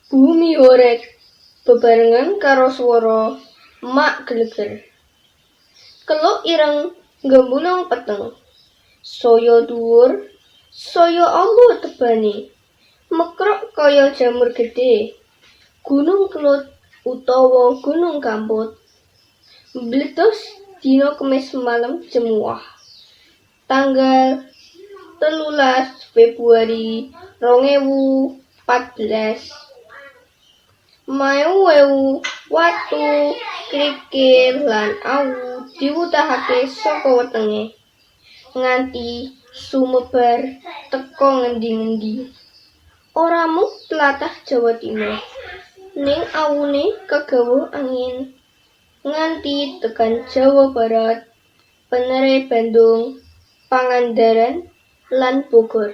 Bumi horeg bebarengan karo swara mak gleger. Keluk ireng gembulung peteng. Saya dhuwur, saya amba tebane. Mekrok kaya jamur gedhe. Gunung Kelut utawa Gunung Kamput. Mbledos dina Kemis malem Jemuah. Tanggal 13 Februari 2014. Meu watu krikil lan awu diwutahake saka wetenge nganti sumebar teka ngendi-endi. Ora mung tlatah Jawa Timur, ning awune kagawa angin nganti tekan Jawa Barat, Penere Bandung, Pangandaran lan Bogor.